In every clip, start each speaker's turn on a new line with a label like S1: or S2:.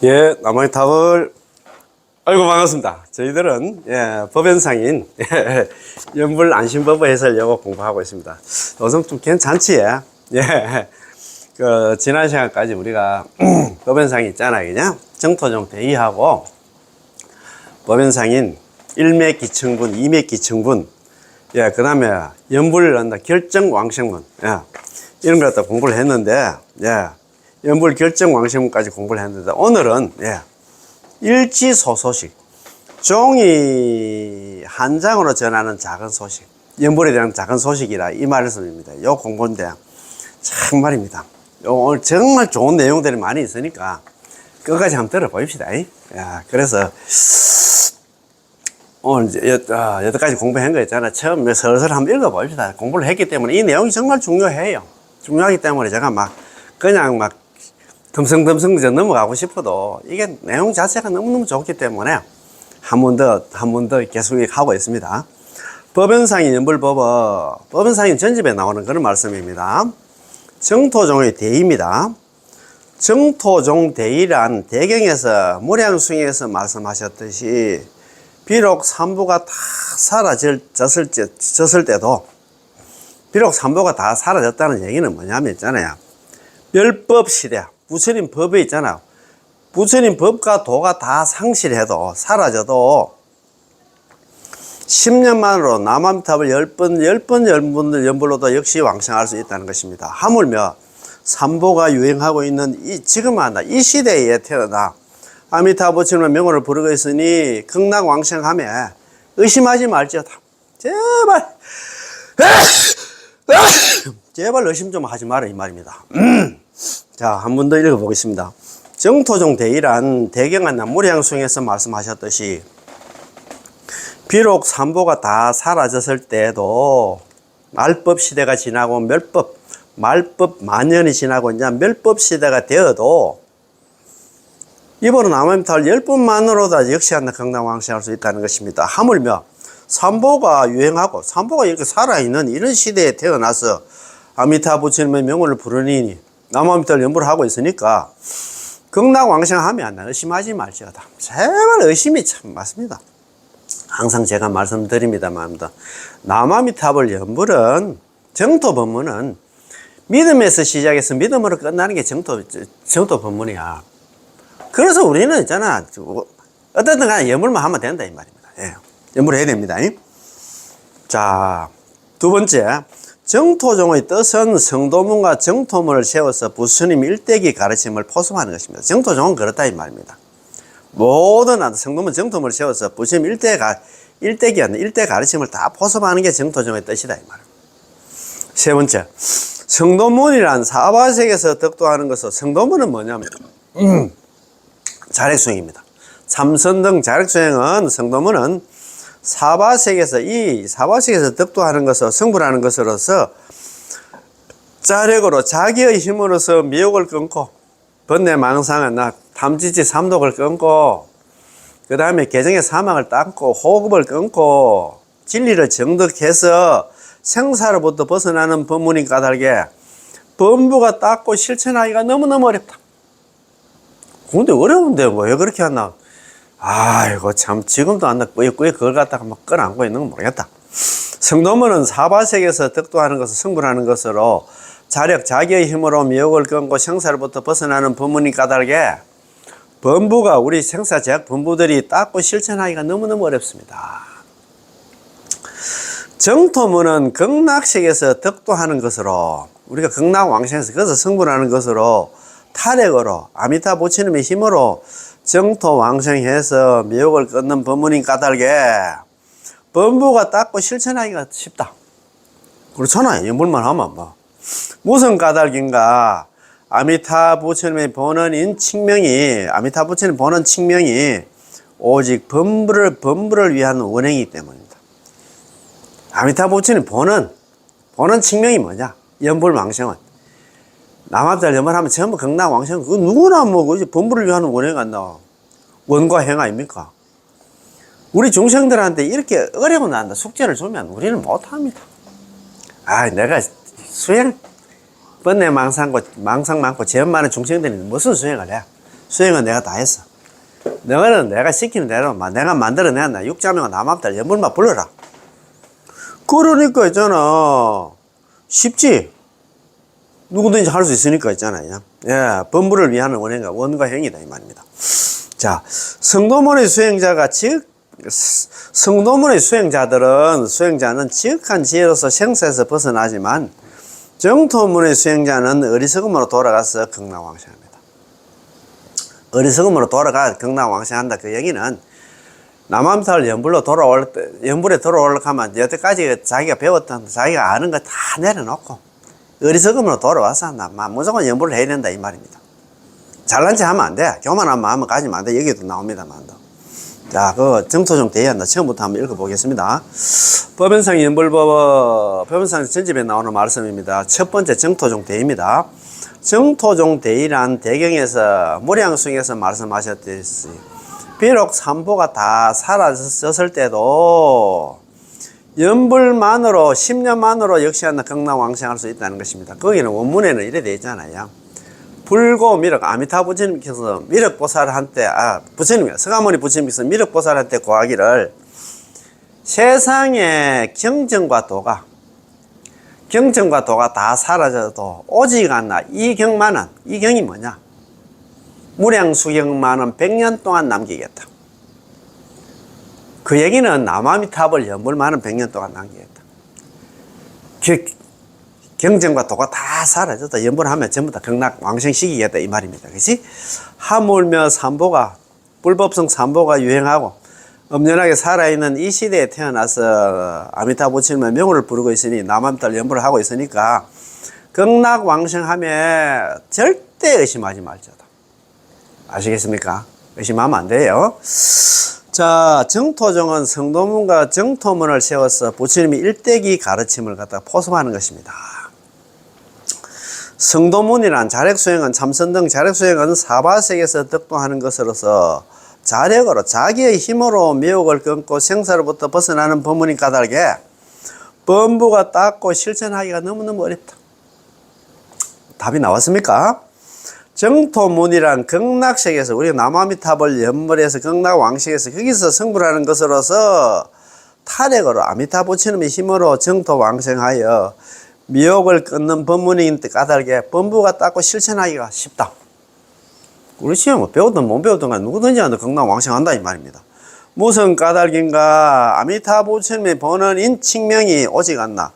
S1: 예, 남의 탑을 아이고 반갑습니다. 저희들은 법연상인 연불 안심법의 해설 영어 공부하고 있습니다. 요즘 좀 괜찮지? 예. 지난 시간까지 우리가 법연상이 있잖아요, 그냥 정토종 대의하고 법연상인 1맥 기층분, 2맥 기층분, 그 다음에 연불을 한다 결정 왕생문, 이런 걸 갖다 공부를 했는데, 연불 결정 왕생문까지 공부를 했는데, 오늘은 일지소소식, 종이 한 장으로 전하는 작은 소식, 연불에 대한 작은 소식이라 이 말씀입니다. 요 공부인데 정말입니다. 오늘 정말 좋은 내용들이 많이 있으니까 끝까지 한번 들어봅시다. 그래서 오늘 여태까지 공부한 거 있잖아요. 처음 슬슬 한번 읽어봅시다. 공부를 했기 때문에 이 내용이 정말 중요해요. 중요하기 때문에 제가 그냥 덤성덤성 넘어가고 싶어도 이게 내용 자체가 너무너무 좋기 때문에 한 번 더 계속 하고 있습니다. 법연상인 연불법은 법연상인 전집에 나오는 그런 말씀입니다. 정토종의 대의입니다. 정토종 대의란 대경에서 무량숭에서 말씀하셨듯이 비록 삼부가 다 사라졌을 때도 비록 삼부가 다 사라졌다는 얘기는 뭐냐면 있잖아요. 멸법 시대, 부처님 법에 있잖아요. 부처님 법과 도가 다 상실해도 사라져도 10년 만으로 남암탑을 10번 연불로도 역시 왕생할 수 있다는 것입니다. 하물며 삼보가 유행하고 있는 지금 이 시대에 태어나 아미타 부처님의 명호를 부르고 있으니 극락 왕생함에 의심하지 말지어다. 제발 의심 좀 하지 마라 이 말입니다. 자, 한 번 더 읽어보겠습니다. 정토종 대의란 대경한 무량숭에서 말씀하셨듯이 비록 삼보가 다 사라졌을 때도 말법 시대가 지나고 말법 만년이 지나고 이제 멸법 시대가 되어도 이번은 남암탑을 10번만으로도 역시 극락왕생할 수 있다는 것입니다. 하물며 삼보가 유행하고 삼보가 이렇게 살아있는 이런 시대에 태어나서 아미타 부처님의 명호를 부르니 남암탑을 연불을 하고 있으니까 극락왕생하면 의심하지 말지어다. 제발 의심이 참 맞습니다. 항상 제가 말씀드립니다만 남아미탑을 연불은 정토 법문은 믿음에서 시작해서 믿음으로 끝나는 게 정토 법문이야. 그래서 우리는 있잖아 어쨌든 간에 연불만 하면 된다 이 말입니다. 연불을 해야 됩니다. 자, 두 번째, 정토종의 뜻은 성도문과 정토문을 세워서 부처님 일대기 가르침을 포섭하는 것입니다. 정토종은 그렇다 이 말입니다. 모든 성도문 정토문을 세워서 부처님 일대 가르침을 다 포섭하는 게 정토종의 뜻이다 이 말입니다. 세 번째, 성도문이란 사바sek에서 덕도하는 것은 성도문은 뭐냐면 자력수행입니다. 참선등 자력수행은 성도문은 사바sek에서 덕도하는 것을 성불하는 것으로서 자력으로 자기의 힘으로서 미혹을 끊고 번뇌망상은 탐지지 삼독을 끊고 그 다음에 개정의 사망을 닦고 호흡을 끊고 진리를 정득해서 생사로부터 벗어나는 법문인 까닭에 범부가 닦고 실천하기가 너무너무 어렵다. 근데 어려운데 왜 그렇게 하나? 아이고 참 지금도 안 나 꾸역꾸역 그걸 갖다가 끌어안고 있는 건 모르겠다. 성도문은 사바sek에서 덕도하는 것을 성불하는 것으로 자기의 힘으로 미혹을 끊고 생사로부터 벗어나는 법문인 까닭에 범부가 우리 생사제약 범부들이 닦고 실천하기가 너무너무 어렵습니다. 정토문은 극락sek에서 덕도하는 것으로 우리가 극락왕생에서 그것을 성불하는 것으로 타력으로 아미타 부처님의 힘으로 정토왕생해서 미혹을 끊는 법문인 까닭에 범부가 닦고 실천하기가 쉽다. 그렇잖아요. 연불만 하면 무슨 까닭인가? 아미타 부처님의 본원인 칙명이 아미타 부처님 본원 칙명이 오직 범부를 위한 원행이기 때문입니다. 아미타 부처님 본원 칙명이 뭐냐? 연불왕생은 남암탑 연불하면 전부 극락왕생. 그 누구나 범부를 위한 원행 안 나와. 원과 행 아닙니까? 우리 중생들한테 이렇게 어려운 숙제를 주면 우리는 못합니다. 내가 수행 번뇌 망상 많고 죄업 많은 중생들이 무슨 수행을 해? 수행은 내가 다 했어. 너는 내가 시키는 대로 내가 만들어냈나. 육자명은 남암달 연불만 불러라. 그러니까 있잖아. 쉽지. 누구든지 할 수 있으니까 있잖아요. 예, 법물을 위한 원과 행위다 이 말입니다. 자, 성도문의 수행자가 성도문의 수행자는 지극한 지혜로서 생사에서 벗어나지만 정토문의 수행자는 어리석음으로 돌아가서 극락왕생합니다. 어리석음으로 돌아가 극락왕생한다. 그 얘기는 남암탈 연불에 들어오려고 하면 여태까지 자기가 배웠던 자기가 아는 거 다 내려놓고 어리석음으로 돌아와서 무조건 연불을 해야 된다 이 말입니다. 잘난 체 하면 안 돼. 교만한 마음을 가지면 안 돼. 여기도 나옵니다만. 자, 그 정토종 대의한다. 처음부터 한번 읽어보겠습니다. 법연상 연불법, 법연상 전집에 나오는 말씀입니다. 첫 번째 정토종 대의입니다. 정토종 대의란 대경에서 무량숭에서 말씀하셨듯이 비록 삼보가 다 사라졌을 때도 연불만으로 10년만으로 역시 하나 극락왕생할 수 있다는 것입니다. 거기는 원문에는 이래 되어 있잖아요. 불고 미륵, 아미타 부처님께서 미륵보살한테, 서가모니 부처님께서 미륵보살한테 고하기를 세상에 경전과 도가 다 사라져도 오직 않나 이 경이 뭐냐? 무량수경만은 100년 동안 남기겠다. 그 얘기는 남아미탑을 연불만은 100년 동안 남기겠다. 경전과 도가 다 사라져도 연불하면 전부 다 극락왕생시키겠다 이 말입니다. 그치? 하물며 불법성 삼보가 유행하고 엄연하게 살아있는 이 시대에 태어나서 아미타 부처님의 명호를 부르고 있으니 남암달 연불을 하고 있으니까 극락왕생하면 절대 의심하지 말자다. 아시겠습니까? 의심하면 안 돼요. 자, 정토종은 성도문과 정토문을 세워서 부처님이 일대기 가르침을 갖다가 포섭하는 것입니다. 성도문이란 자력수행은 참선등 자력수행은 사바sek에서 득도하는 것으로서 자력으로 자기의 힘으로 미혹을 끊고 생사로부터 벗어나는 법문이 까닭에 범부가 닦고 실천하기가 너무너무 어렵다. 답이 나왔습니까? 정토문이란 극락sek에서 우리가 남아미탑을 연물해서 극락왕sek에서 거기서 성불하는 것으로서 타력으로 아미타 부처님의 힘으로 정토왕생하여 미혹을 끊는 법문인 까닭에 범부가 닦고 실천하기가 쉽다. 그렇지, 뭐 배우든 못 배우든 간 누구든지 한다 극락왕생한다 이 말입니다. 무슨 까닭인가? 아미타 부처님의 본원인 칭명이 오직 않나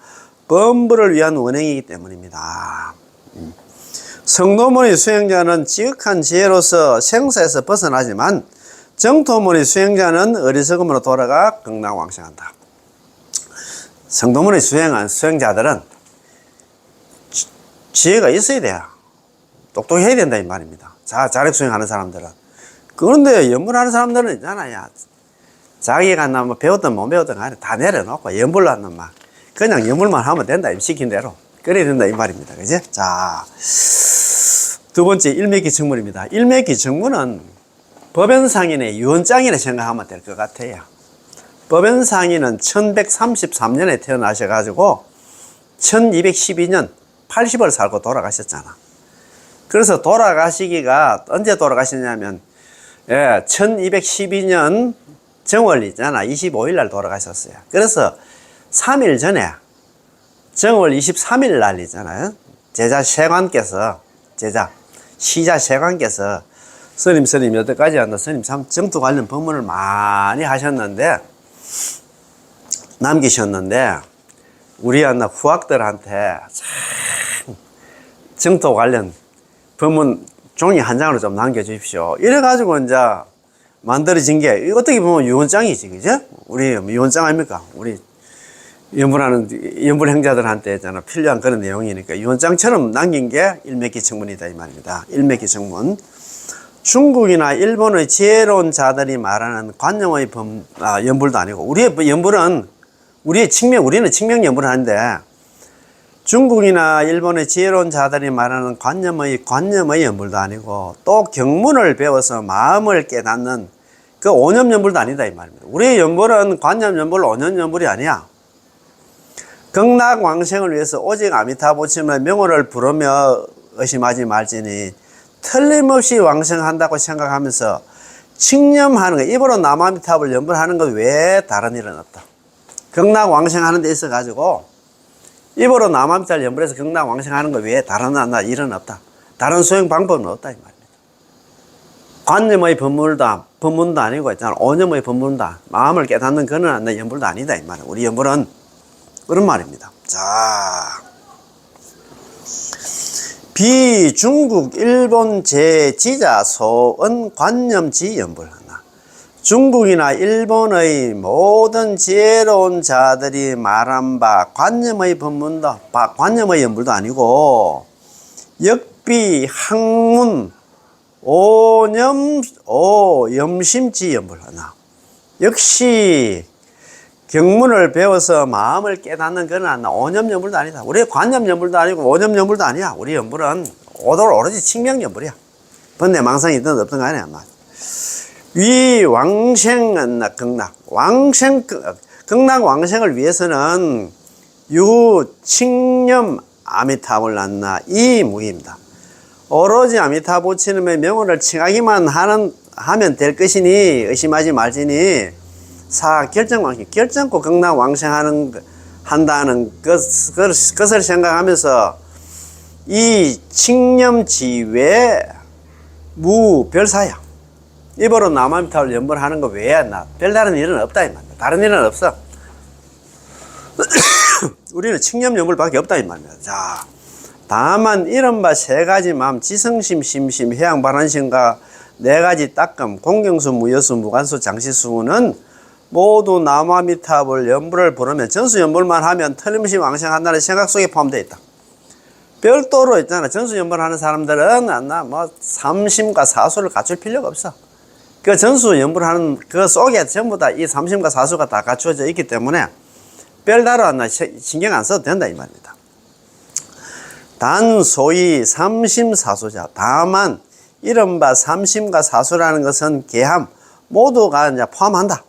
S1: 범부를 위한 원행이기 때문입니다. 성도문의 수행자는 지극한 지혜로서 생사에서 벗어나지만 정토문의 수행자는 어리석음으로 돌아가 극락왕생한다. 성도문의 수행자들은 지혜가 있어야 돼요. 똑똑해야 된다 이 말입니다. 자력 수행하는 사람들은. 그런데 연불하는 사람들은 있잖아요. 자기가 뭐 배웠든 못 배웠든 간에 다 내려놓고 연불로 하는 막 그냥 연불만 하면 된다 시킨 대로 그래야 된다 이 말입니다. 그지? 자, 두 번째 일맥기 정문입니다. 일맥기 정문은 법연상인의 유언장이라 생각하면 될 것 같아요. 법연상인은 1133년에 태어나셔가지고 1212년 80을 살고 돌아가셨잖아. 그래서 돌아가시기가 언제 돌아가셨냐면 1212년 정월 있잖아. 25일 날 돌아가셨어요. 그래서 3일 전에 정월 23일 날 있잖아요. 시자 세관께서 스님 여태까지 한다 스님 참 정토 관련 법문을 많이 하셨는데 남기셨는데 우리 후학들한테 참 정토 관련 법문 종이 한 장으로 좀 남겨주십시오. 이래가지고 이제 만들어진 게 어떻게 보면 유언장이지, 그죠? 우리 유언장 아닙니까? 우리 연불 행자들한테 있잖아 필요한 그런 내용이니까 유언장처럼 남긴 게 일맥기 청문이다 이 말입니다. 일맥기 청문. 중국이나 일본의 지혜로운 자들이 말하는 관념의 연불도 아니고 우리의 연불은 우리는 칭명 연불을 하는데 중국이나 일본의 지혜로운 자들이 말하는 관념의 연불도 아니고 또 경문을 배워서 마음을 깨닫는 그 오념 연불도 아니다 이 말입니다. 우리의 연불은 관념 연불, 오념 연불이 아니야. 극락왕생을 위해서 오직 아미타 부처님의 명호를 부르며 의심하지 말지니 틀림없이 왕성한다고 생각하면서 칙념하는 거, 입으로 남아미타불 연불하는 것 외에 다른 일은 없다. 극락왕생하는 데 있어가지고 입으로 남아미타불 연불해서 극락왕생하는 것 외에 다른 일은 없다. 다른 수행 방법은 없다 이 말입니다. 관념의 법문도 아니고 있잖아. 오념의 법문도 마음을 깨닫는 그런 연불도 아니다 이 말이야. 우리 연불은 그런 말입니다. 자, 비중국 일본 제지자 소은 관념지 연불하나. 중국이나 일본의 모든 지혜로운 자들이 말한 바 관념의 법문도 관념의 연불도 아니고 역비 학문 오염심지 연불하나. 역시 경문을 배워서 마음을 깨닫는 그런 오념 연불도 아니다. 우리 관념 연불도 아니고 오념 연불도 아니야. 우리 연불은 오로지 칙명 연불이야. 번뇌 망상이 있든 없든 간에 위 왕생은 극락 극락 왕생을 위해서는 유 칙념 아미타불 난나 이 무기입니다. 오로지 아미타 부처님의 명호를 칭하기만 하면 될 것이니 의심하지 말지니 사 결정왕생 결정코 극락 왕생한다는 것을 생각하면서 이 칙념지외 무별사야. 입으로 남아미타불 연불하는 것 외에 별다른 일은 없다 이 말입니다. 다른 일은 없어. 우리는 칙념 연불밖에 없다 이 말입니다. 자, 다만 이른바 세 가지 마음 지성심 심심 해양 발언심과 네 가지 따끔 공경수 무여수 무관수 장시수는 모두 남아미타불 연불을 부르면 전수 연불만 하면 틀림없이 왕생한다는 생각 속에 포함되어 있다. 별도로 있잖아. 전수 연불하는 사람들은 삼심과 사수를 갖출 필요가 없어. 그 전수 연불하는 그 속에 전부 다 이 삼심과 사수가 다 갖추어져 있기 때문에 별다로 신경 안 써도 된다 이 말입니다. 단 소위 삼심사수자. 다만 이른바 삼심과 사수라는 것은 개함 모두가 이제 포함한다.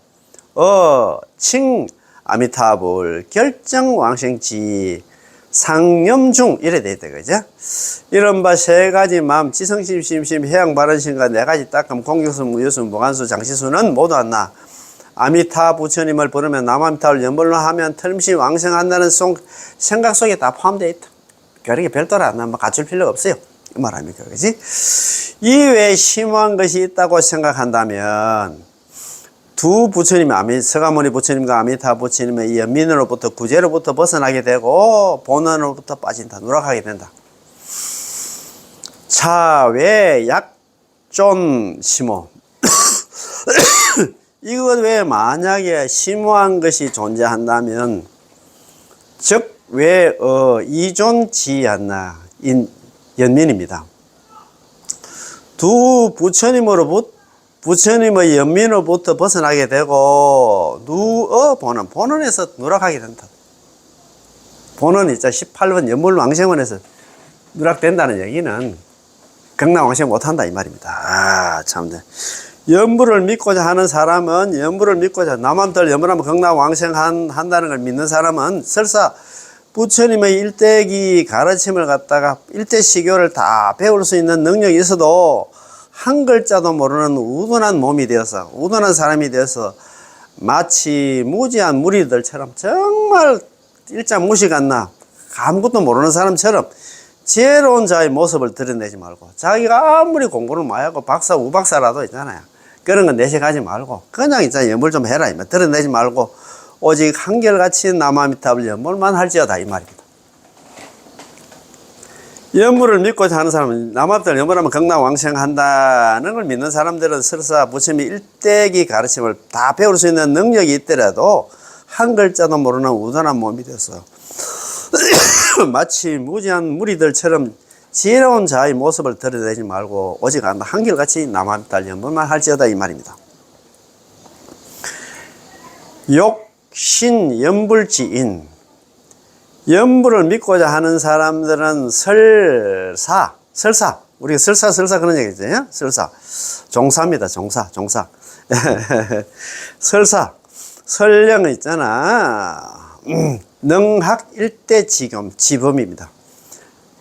S1: 칭 아미타불 결정왕생지 상념중 이래 돼 있다 그죠? 이른바 세 가지 마음 지성심 심심 해양 발언심과 네 가지 따끔 공경수 무여수 무관수 장시수는 모두 한나 아미타 부처님을 부르면 남아미타불 연불로 하면 틀림없이 왕생한다는 생각 속에 다 포함되어 있다. 그렇게 별도로 안 갖출 필요가 없어요. 이 말 아닙니까? 그지? 이외에 심오한 것이 있다고 생각한다면 두 부처님이 서가모니 부처님과 아미타 부처님의 이 연민으로부터 구제로부터 벗어나게 되고 본원으로부터 빠진다. 누락하게 된다. 자, 왜 약존 심오? 이것 외에 만약에 심오한 것이 존재한다면 즉 왜 이존지였나 연민입니다. 두 부처님의 연민으로부터 벗어나게 되고 본원에서 누락하게 된다. 본원 있자 18번 연불왕생원에서 누락된다는 얘기는 극락왕생 못한다 이 말입니다. 참. 연불을 믿고자 하는 사람은 남한들 연불하면 극락왕생 한다는 걸 믿는 사람은 설사 부처님의 일대기 가르침을 갖다가 일대시교를 다 배울 수 있는 능력이 있어도 한 글자도 모르는 우둔한 몸이 되어서 우둔한 사람이 되어서 마치 무지한 무리들처럼 정말 일자 무식한 아무것도 모르는 사람처럼 지혜로운 자의 모습을 드러내지 말고 자기가 아무리 공부를 많이 하고 박사 우박사라도 있잖아요. 그런 건 내색하지 말고 그냥 있잖아 연불 좀 해라 드러내지 말고 오직 한결같이 남아미타불 연불만 할지어다 이 말입니다. 연불을 믿고자 하는 사람은 남아미타불 연불하면 극락왕생한다는 걸 믿는 사람들은 설사 부처님이 일대기 가르침을 다 배울 수 있는 능력이 있더라도 한 글자도 모르는 우둔한 몸이 돼서 마치 무지한 무리들처럼 지혜로운 자의 모습을 드러내지 말고 오직 한결같이 남아미타불 연불만 할지어다 이 말입니다. 욕신 연불지인 연불을 믿고자 하는 사람들은 설사 우리가 설사 그런 얘기죠. 설사 종사입니다. 종사 설령 있잖아 능학 일대 지범입니다.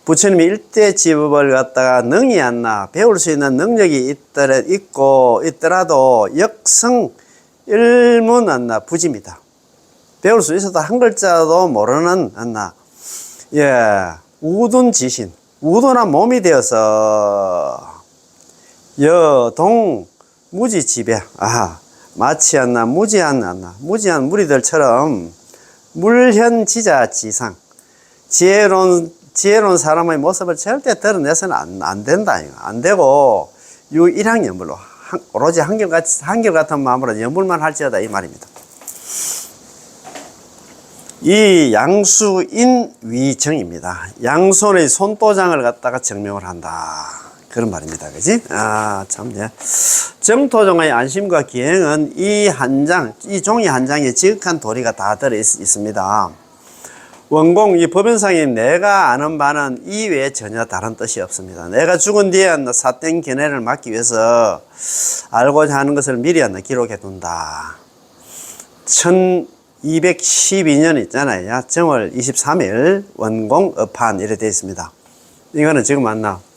S1: 부처님이 일대 집업을 갖다가 능히 않나 배울 수 있는 능력이 있더라도 역성 일문 않나 부지입니다. 배울 수 있어도 한 글자도 모르는 않나 우둔지신 우둔한 몸이 되어서 여동 무지지배 마치 않나 무지한 무리들처럼 물현지자지상 지혜로운 사람의 모습을 절대 드러내서는 안 된다. 안 되고, 유일항연불로, 오로지 한결같은 마음으로 연불만 할지어다. 이 말입니다. 이 양수인위정입니다. 양손의 손도장을 갖다가 증명을 한다. 그런 말입니다. 그지? 참, 정토종의 안심과 기행은 이 종이 한 장에 지극한 도리가 다 들어 있습니다. 원공, 이 법연상이 내가 아는 바는 이외에 전혀 다른 뜻이 없습니다. 내가 죽은 뒤에 사땡 견해를 막기 위해서 알고자 하는 것을 미리 기록해 둔다. 1212년 있잖아요. 정월 23일 원공 업한 이래 되어 있습니다. 이거는 지금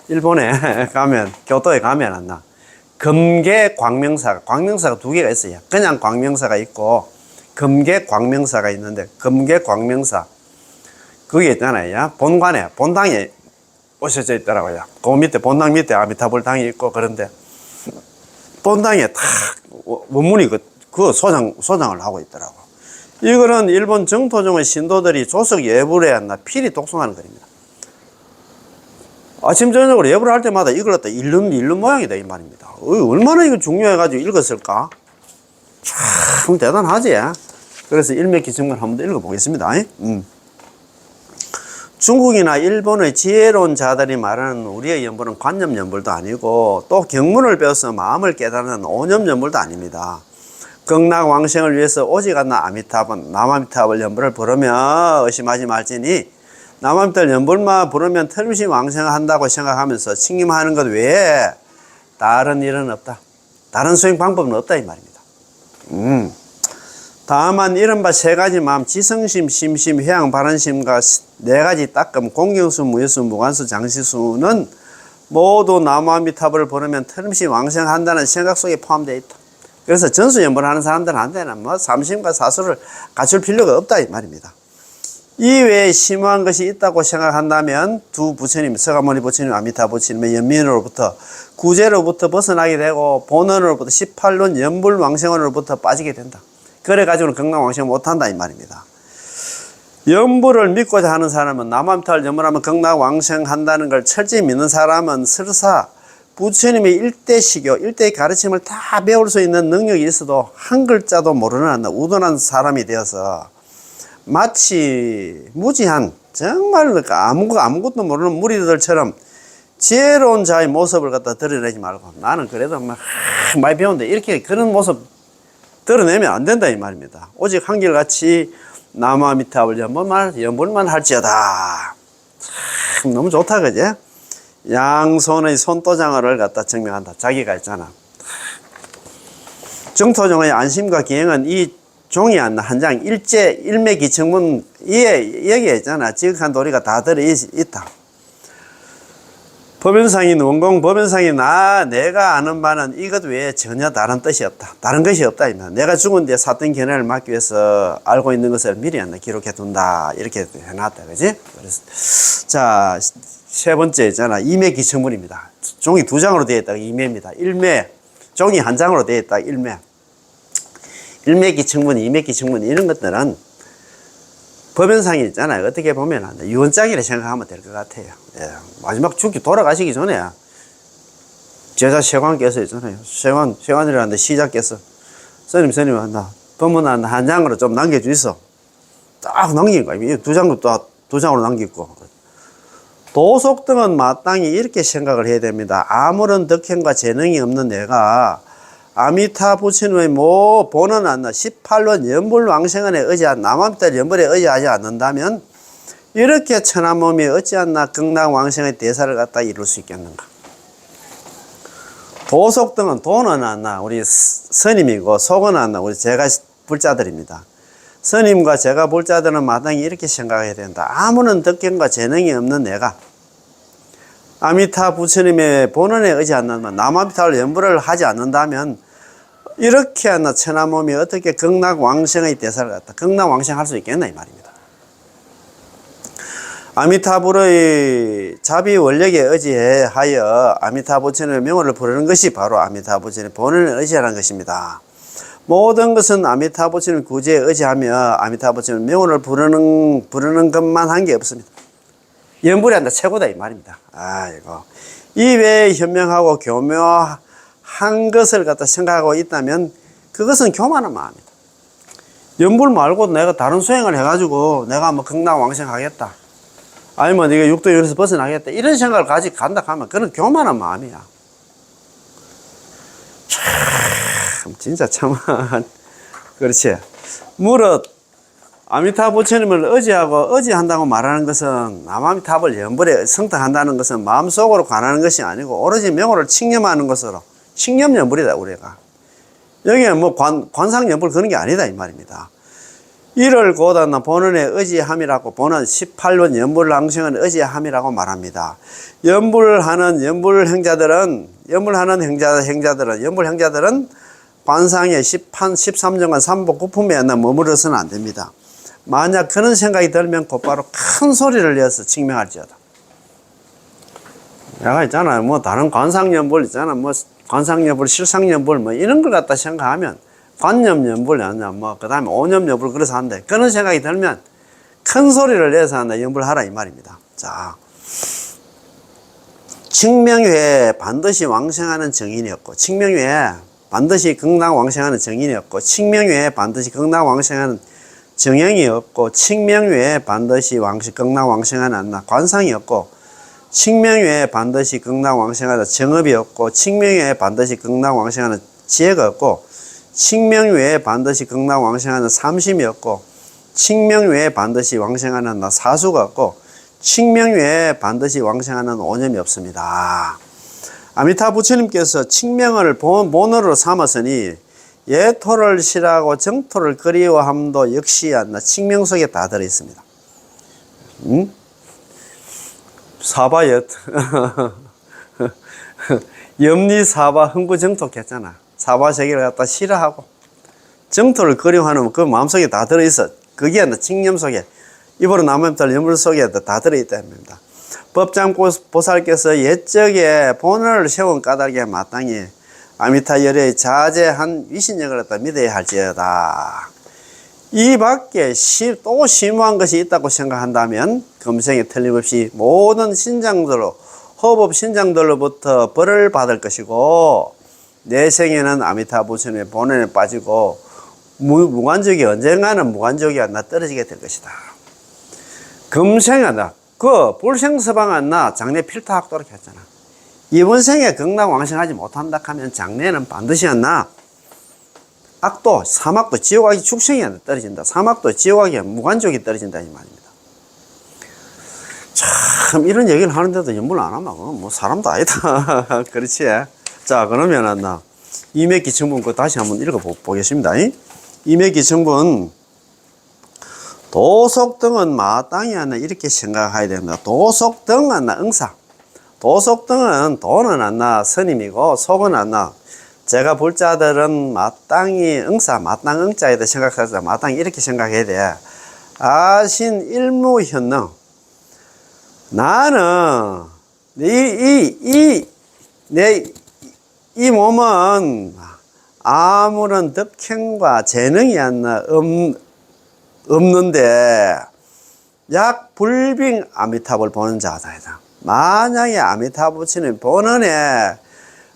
S1: 일본에 가면, 교토에 가면 금계 광명사가 두 개가 있어요. 그냥 광명사가 있고 금계 광명사가 있는데 금계 광명사 그게 있잖아요. 본당에 오셔져 있더라고요. 그 밑에, 본당 밑에 아미타불당이 있고, 그런데, 본당에 탁, 원문이 그 소장을 하고 있더라고. 이거는 일본 정토종의 신도들이 조석 예불에 필히 독송하는 글입니다. 아침, 저녁으로 예불을 할 때마다 이걸 갖다 읽는 모양이다, 이 말입니다. 얼마나 이거 중요해가지고 읽었을까? 참 대단하지? 그래서 일맥기승을 한번 더 읽어보겠습니다. 중국이나 일본의 지혜로운 자들이 말하는 우리의 연불은 관념연불도 아니고 또 경문을 배워서 마음을 깨닫는 오념연불도 아닙니다. 극락왕생을 위해서 오직 남아미타불 연불을 부르며 의심하지 말지니 남아미타불 연불만 부르면 틀림없이 왕생을 한다고 생각하면서 칭임하는 것 외에 다른 일은 없다. 다른 수행 방법은 없다 이 말입니다. 다만 이른바 세 가지 마음 지성심, 심심, 회양, 발언심과 네 가지 따끔, 공경수, 무여수, 무관수, 장시수는 모두 나무아미타불을 부르면 틀림없이 왕생한다는 생각 속에 포함되어 있다. 그래서 전수연불 하는 사람들한테는 삼심과 사수를 갖출 필요가 없다 이 말입니다. 이외에 심오한 것이 있다고 생각한다면 두 부처님, 서가모니 부처님, 아미타 부처님의 연민으로부터 구제로부터 벗어나게 되고 본원으로부터 18론 연불 왕생원으로부터 빠지게 된다. 그래가지고는 극락왕생 못한다 이 말입니다. 연불을 믿고자 하는 사람은 남아미타불 연불하면 극락왕생한다는 걸 철저히 믿는 사람은 설사 부처님의 일대시교, 일대의 가르침을 다 배울 수 있는 능력이 있어도 한 글자도 모르는 우둔한 사람이 되어서 마치 무지한 정말 아무것도 모르는 무리들처럼 지혜로운 자의 모습을 갖다 드러내지 말고 나는 그래도 많이 배웠는데 이렇게 그런 모습 드러내면 안 된다 이 말입니다. 오직 한결같이 나무아미타불 연불만 할지어다. 참 너무 좋다 그지? 양손의 손도장을 갖다 증명한다. 자기가 있잖아. 정토종의 안심과 기행은 이 종이 한 장 일맥기청문 여기에 있잖아. 지극한 도리가 다 들어있다. 법연상인 원공 법연상인 내가 아는 바는 이것 외에 전혀 다른 뜻이 없다. 다른 것이 없다. 내가 죽은 뒤에 사던 견해를 막기 위해서 알고 있는 것을 미리 기록해 둔다. 이렇게 해놨다. 그지? 그래서 자, 세 번째 있잖아. 이매기청문입니다. 종이 두 장으로 되어 있다. 이매입니다. 일매. 종이 한 장으로 되어 있다. 일매. 일매기청문, 이매기청문 이런 것들은 법연상이 있잖아요. 어떻게 보면 유언장이라 생각하면 될 것 같아요. 예. 마지막 돌아가시기 전에 제자 세관께서 있잖아요. 세관이라는데 시작께서 스님 법문 한 장으로 좀 남겨주이소. 딱 남긴 거예요. 두 장으로 남기고. 도속 등은 마땅히 이렇게 생각을 해야 됩니다. 아무런 덕행과 재능이 없는 내가 아미타 부처님의 본은 18론 연불왕생원에 의지한 남아미타 연불에 의지하지 않는다면 이렇게 천한 몸이 어찌않나 극락왕생의 대사를 갖다 이룰 수 있겠는가. 도속 등은 도는 우리 스님이고 속은 우리 제가 불자들입니다. 스님과 제가 불자들은 마땅히 이렇게 생각해야 된다. 아무런 덕행과 재능이 없는 내가 아미타 부처님의 본원에 의지한다면, 남아미타를 연불을 하지 않는다면, 이렇게 한나 천하몸이 어떻게 극락왕생의 대사를 갖다 극락왕생할 수 있겠나 이 말입니다. 아미타불의 자비 원력에 의지하여 아미타 부처님의 명호를 부르는 것이 바로 아미타 부처님의 본원에 의지하는 것입니다. 모든 것은 아미타 부처님 구제에 의지하며 아미타 부처님 명호를 부르는 것만 한 게 없습니다. 연불이 한다 최고다 이 말입니다. 아이고, 이 외에 현명하고 교묘한 것을 갖다 생각하고 있다면 그것은 교만한 마음이다. 연불 말고 내가 다른 수행을 해가지고 내가 뭐 극락왕생하겠다, 아니면 네가 육도연에서 벗어나겠다, 이런 생각을 가지고 간다 하면 그건 교만한 마음이야. 참 진짜 참 그렇지. 무릇 아미타 부처님을 의지한다고 말하는 것은, 남아미타불 연불에 성탁한다는 것은 마음속으로 관하는 것이 아니고 오로지 명호를 칭념하는 것으로, 칭념연불이다 우리가. 여기에 뭐 관상연불 그런 게 아니다 이 말입니다. 이를 곧하나 본원에 의지함이라고, 본원 18번 연불왕생은 의지함이라고 말합니다. 연불하는 행자들은 관상의 13정간 삼복 구품에 머무르서는 안 됩니다. 만약 그런 생각이 들면 곧바로 큰 소리를 내서 칭명할지어다. 내가 있잖아요, 뭐 다른 관상연불 있잖아, 뭐 관상연불, 실상연불 뭐 이런 걸 갖다 생각하면, 관념연불 아니야, 뭐 그 다음에 오념연불 그래서 한대. 그런 생각이 들면 큰 소리를 내서 한다, 연불하라 이 말입니다. 자, 칭명회에 반드시 왕생하는 정인이었고, 칭명회에 반드시 극락왕생하는 정인이었고, 칭명회에 반드시 극락왕생하는 정형이었고, 칭명회에 반드시 극락왕생하는 관상이었고, 칭명회에 반드시 극락왕생하는 정업이었고, 칭명회에 반드시 극락왕생하는 지혜가 없고, 칭명회에 반드시 극락왕생하는 삼심이었고, 칭명회에 반드시 왕생하는 사수가 없고, 칭명회에 반드시 왕생하는 오념이 없습니다. 아미타 부처님께서 칭명을 본어로 삼았으니 예토를 싫어하고 정토를 그리워함도 역시 칭명 속에 다 들어있습니다. 사바엿 염리사바 흥부정토 했잖아. 사바세계를 갖다 싫어하고 정토를 그리워하는 그 마음속에 다 들어있어. 그게 칭념 속에, 입으로 남음tal 연불 속에 다 들어있다 합니다. 법장보살께서 옛적에 본원을 세운 까닭에 마땅히 아미타 열의 자제한 위신력을 갖다 믿어야 할지어다. 이 밖에 또 심오한 것이 있다고 생각한다면 금생에 틀림없이 모든 신장들로, 허법 신장들로부터 벌을 받을 것이고, 내 생에는 아미타 부처님의 본원에 빠지고 무관족이 언젠가는 무관족이 떨어지게 될 것이다. 금생하다. 그 불생서방 장래 필타학도록 했잖아. 이번 생에 극락왕생하지 못한다 하면 장래는 반드시 악도, 사막도, 지옥악이 축생이 떨어진다. 사막도, 지옥악이 무관족이 떨어진다 이 말입니다. 참 이런 얘기를 하는데도 연불 안 하면 뭐 사람도 아니다. 그렇지. 자, 그러면 이맥기청분 그 다시 한번 읽어보겠습니다. 이맥기청분, 도속등은 마땅히 이렇게 생각해야 됩니다. 도속등은 응사. 도속등은 도는 스님이고 속은 제가 볼 자들은 마땅히 응사, 마땅 응자에다 생각하자. 마땅히 이렇게 생각해야 돼. 아신 일무현능. 나는 이 몸은 아무런 덕행과 재능이 없는데 약 불빙 아미타불 보는 자다. 만약에 아미타 부처님 본원에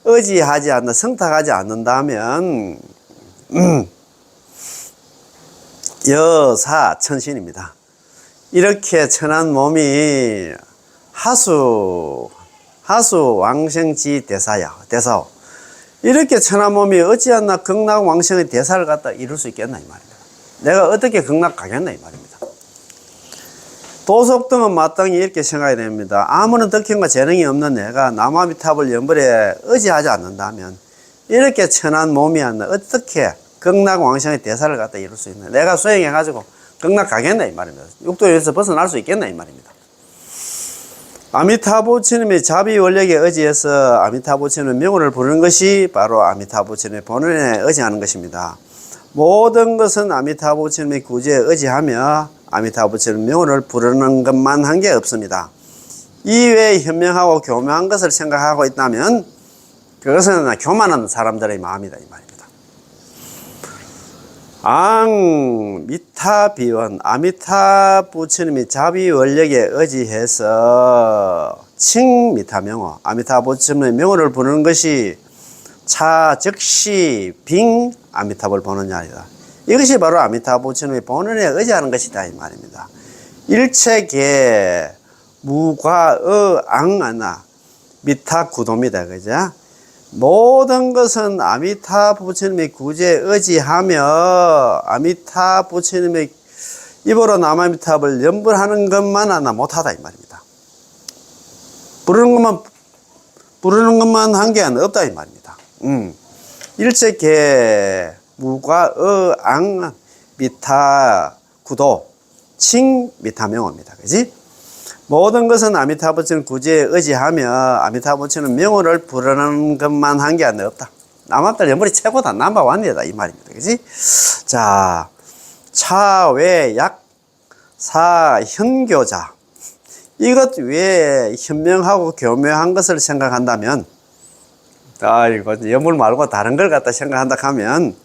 S1: 의지하지 않는, 성탁하지 않는다면 여사천신입니다. 이렇게 천한 몸이 하수 왕생지 대사오. 이렇게 천한 몸이 어찌않나 극락 왕생의 대사를 갖다 이룰 수 있겠나 이 말입니다. 내가 어떻게 극락 가겠나 이 말입니다. 도속등은 마땅히 이렇게 생각해야 됩니다. 아무런 덕행과 재능이 없는 내가 남아미타불 연불에 의지하지 않는다면 이렇게 천한 몸이 어떻게 극락 왕생의 대사를 갖다 이룰 수 있나. 내가 수행해가지고 극락 가겠나 이 말입니다. 육도에서 벗어날 수 있겠나 이 말입니다. 아미타 부처님의 자비 원력에 의지해서 아미타 부처님의 명호를 부르는 것이 바로 아미타 부처님의 본원에 의지하는 것입니다. 모든 것은 아미타 부처님의 구제에 의지하며 아미타 부처님의 명호를 부르는 것만 한 게 없습니다. 이외에 현명하고 교묘한 것을 생각하고 있다면 그것은 교만한 사람들의 마음이다 이 말입니다. 미타비원 아미타 부처님이 자비 원력에 의지해서 칭미타명호 아미타 부처님의 명호를 부르는 것이 차즉시 빙 아미타불 본원이다. 이것이 바로 아미타 부처님의 본원에 의지하는 것이다 이 말입니다. 일체계 무과의 앙아나 미타 구도입니다. 그죠? 모든 것은 아미타 부처님의 구제에 의지하며 아미타 부처님의 입으로 남아미타불 염불하는 것만 하나 못하다 이 말입니다. 부르는 것만 한 게 없다 이 말입니다. 일체계 무과의 앙 미타 구도 칭 미타명호입니다. 그지? 모든 것은 아미타 부처님 구제에 의지하며 아미타 부처님 명호를 부르는 것만 한 게 없다. 남한들 연불이 최고다. 넘버원이다 이 말입니다. 그지? 자, 차외약 사현교자 이것 외에 현명하고 교묘한 것을 생각한다면 이거 연불 말고 다른 걸 갖다 생각한다 하면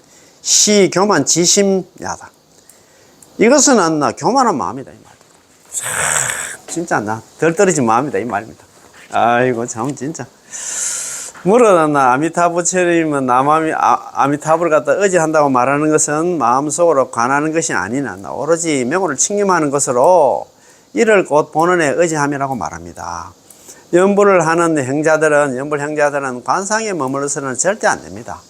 S1: 시교만 지심야다. 이것은 교만한 마음이다 이 말입니다. 진짜 덜 떨어진 마음이다 이 말입니다. 아이고 참 진짜 물어놨나 아미타 부처님은 아미타불을 갖다 의지한다고 말하는 것은 마음속으로 관하는 것이 아니나 오로지 명호를 칭념하는 것으로 이를 곧 본원에 의지함이라고 말합니다. 연불을 하는 연불 행자들은 관상에 머물러서는 절대 안 됩니다.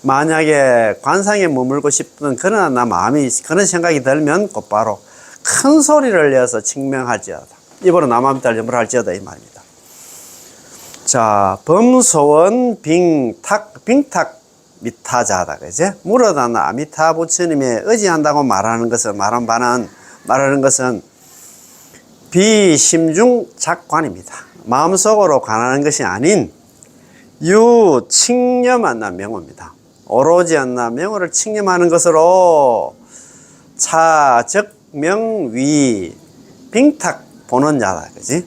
S1: 만약에 관상에 머물고 싶은 그런 그런 생각이 들면 곧바로 큰 소리를 내서 칭명할지어다. 입으로 남아미타를 염불할지어다 이 말입니다. 자, 범소원 빙탁 미타자다. 그지? 물어다나 아미타 부처님에 의지한다고 말하는 것은 비심중 작관입니다. 마음속으로 관하는 것이 아닌 유칭념한 명호입니다. 오로지 명호를 칭념하는 것으로 차적명위 빙탁 보는 자다. 그지?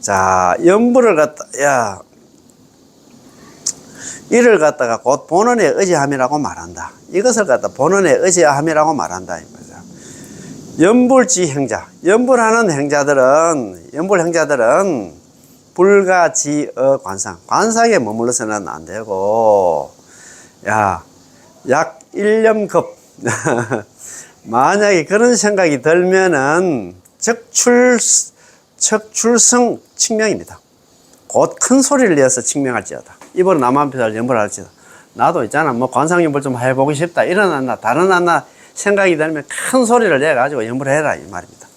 S1: 자, 연불을 이를 갖다가 곧 본원에 의지함이라고 말한다. 이것을 갖다 본원에 의지함이라고 말한다. 연불지 행자. 연불 행자들은 불가지의 관상에 머물러서는 안 되고, 약 1년급. 만약에 그런 생각이 들면은 척출성 칭명입니다. 곧 큰 소리를 내서 칭명할지어다. 입으로 남한표를 연불할지어다. 나도 있잖아. 관상연불 좀 해보고 싶다. 다른 생각이 들면 큰 소리를 내가지고 연불해라. 이 말입니다.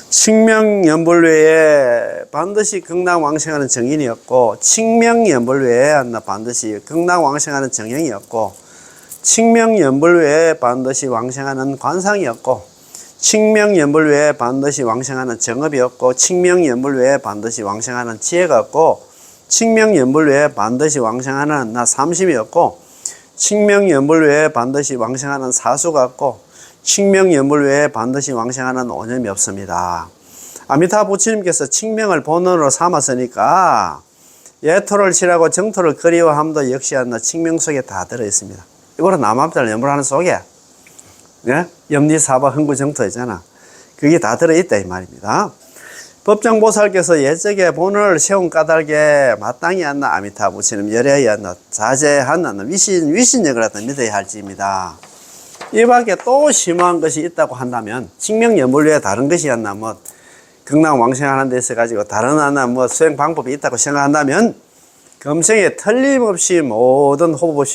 S1: 칭명연불 외에 반드시 극락왕생하는 정인이 없고, 칭명연불 외에 반드시 극락왕생하는 정형이 없고, 칭명연불 외에 반드시 왕생하는 관상이 없고, 칭명연불 외에 반드시 왕생하는 정업이 없고, 칭명연불 외에 반드시 왕생하는 지혜가 없고, 칭명연불 외에 반드시 왕생하는 삼심이 없고, 칭명연불 외에 반드시 왕생하는 사수가 없고, 칭명연불 외에 반드시 왕생하는 오념이 없습니다. 아미타 부처님께서 칭명을 본원으로 삼았으니까 예토를 치라고 정토를 그리워함도 역시 칭명 속에 다 들어있습니다. 이거는 남한별 연불하는 속에 염리사바 흥구정토 있잖아. 그게 다 들어있다 이 말입니다. 법정보살께서 예적에 본을 세운 까닭에 마땅히 아미타 부처님 열애에 자제한 위신력을 갖다 믿어야 할지입니다. 이 밖에 또 심오한 것이 있다고 한다면, 칭명연불 외에 다른 것이 극락왕생하는 데 있어가지고 다른 수행 방법이 있다고 생각한다면, 금생에 틀림없이 모든 호법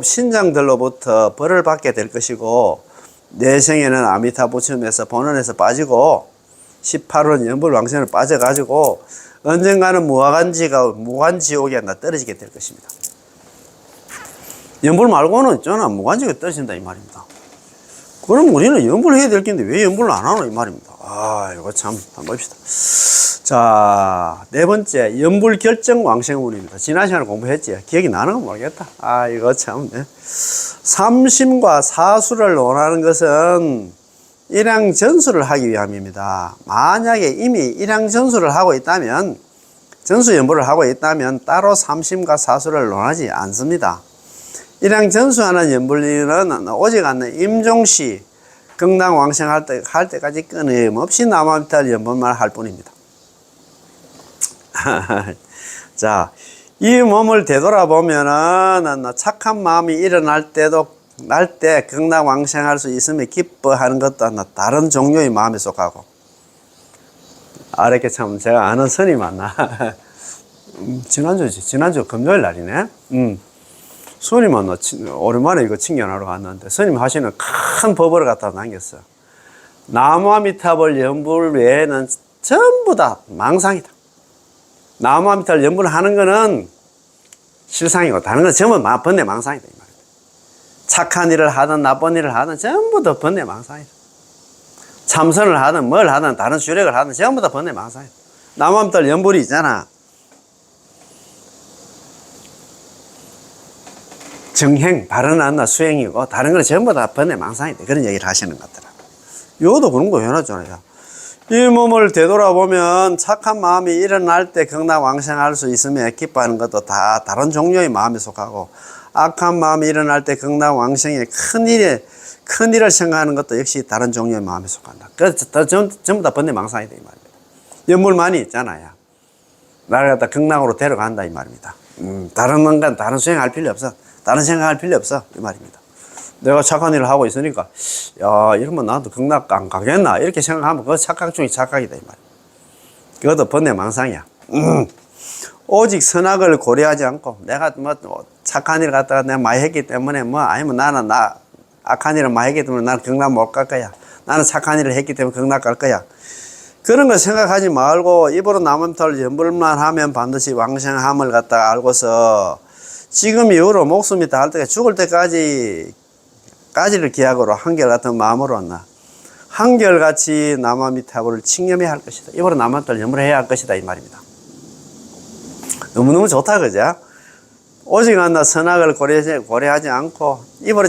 S1: 신장들로부터 벌을 받게 될 것이고, 내생에는 아미타 부처님에서 본원에서 빠지고 18원 연불 왕생을 빠져가지고 언젠가는 무간지옥에 떨어지게 될 것입니다. 연불 말고는 무간지옥에 떨어진다 이 말입니다. 그럼 우리는 연불을 해야 될 텐데 왜 연불을 안 하노 이 말입니다. 이거 참, 한번 봅시다. 자, 네 번째, 연불 결정 왕생운입니다. 지난 시간에 공부했지? 기억이 나는 건 모르겠다. 이거 참, 네. 삼심과 사수를 논하는 것은 일양 전수를 하기 위함입니다. 만약에 이미 일양 전수를 하고 있다면, 전수 연불을 하고 있다면 따로 삼심과 사수를 논하지 않습니다. 일양 전수하는 연불리는 오직 않는 임종시, 극락 왕생할 때까지 끊임없이 남아비탈 연불만 할 뿐입니다. 자, 이 몸을 되돌아보면은 착한 마음이 일어날 때도 날 때 극락 왕생할 수 있으면 기뻐하는 것도 다른 종류의 마음에 속하고, 이렇게 참 제가 아는 스님 만나 지난주 금요일 날이네. 스님 만나 오랜만에 이거 칭견하러 갔는데 스님 하시는 큰 법을 갖다 남겼어. 나무아미타불 연불 외에는 전부 다 망상이다. 나무아미타불 연불을 하는 거는 실상이고 다른 건 전부 번뇌 망상이다 이 말이야. 착한 일을 하든 나쁜 일을 하든 전부 다 번뇌 망상이다. 참선을 하든 뭘 하든 다른 수력을 하든 전부 다 번뇌 망상이다. 나무아미타불 연불이 있잖아. 정행, 바른 안나 수행이고 다른 건 전부 다 번뇌 망상이다. 그런 얘기를 하시는 것 같더라고. 요도 그런 거 해놨잖아요. 이 몸을 되돌아보면 착한 마음이 일어날 때 극락 왕생할 수 있으며 기뻐하는 것도 다 다른 종류의 마음에 속하고, 악한 마음이 일어날 때 극락 왕생의 큰 일을 생각하는 것도 역시 다른 종류의 마음에 속한다. 그래서 전부 다 번뇌 망상이다 이 말입니다. 연물만이 있잖아요. 나를 갖다 극락으로 데려간다 이 말입니다. 다른 건 다른 수행할 필요 없어. 다른 생각할 필요 없어 이 말입니다. 내가 착한 일을 하고 있으니까 이러면 나도 극락 안 가겠나 이렇게 생각하면 그거 착각 중에 착각이다 이 말이야. 그것도 번뇌 망상이야. 오직 선악을 고려하지 않고 내가 뭐 착한 일을 갖다가 내가 많이 했기 때문에 아니면 나는 악한 일을 많이 했기 때문에 나는 극락 못 갈 거야. 나는 착한 일을 했기 때문에 극락 갈 거야. 그런 거 생각하지 말고 입으로 남음탈 연불만 하면 반드시 왕생함을 갖다가 알고서 지금 이후로 목숨이 닿을 때까지 죽을 때까지를 기약으로 한결같은 마음으로 한결같이 남아미타불을 칭념해야 할 것이다. 입으로 남음탈 연불을 해야 할 것이다 이 말입니다. 너무너무 좋다 그죠? 오직 선악을 고려하지 않고 입으로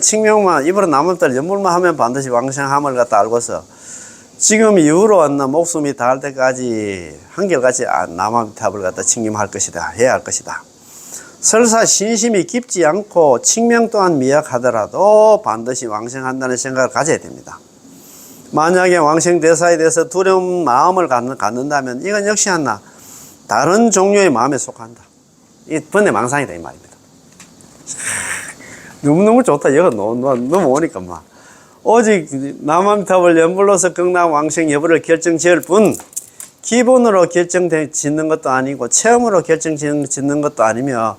S1: 입으로 남음탈 연불만 하면 반드시 왕생함을 갖다 알고서 지금 이후로 목숨이 닿을 때까지 한결같이 남아미타불을 갖다 칭념할 것이다. 해야 할 것이다. 설사 신심이 깊지 않고 칭명 또한 미약하더라도 반드시 왕생한다는 생각을 가져야 됩니다. 만약에 왕생 대사에 대해서 두려운 마음을 갖는다면 이건 역시 다른 종류의 마음에 속한다. 이 번뇌 망상이다 이 말입니다. 너무너무 좋다. 이거 너무 오니까 오직 남아미타불 연불로서 극락 왕생 여부를 결정지을 뿐 기본으로 결정짓는 것도 아니고 체험으로 결정짓는 것도 아니며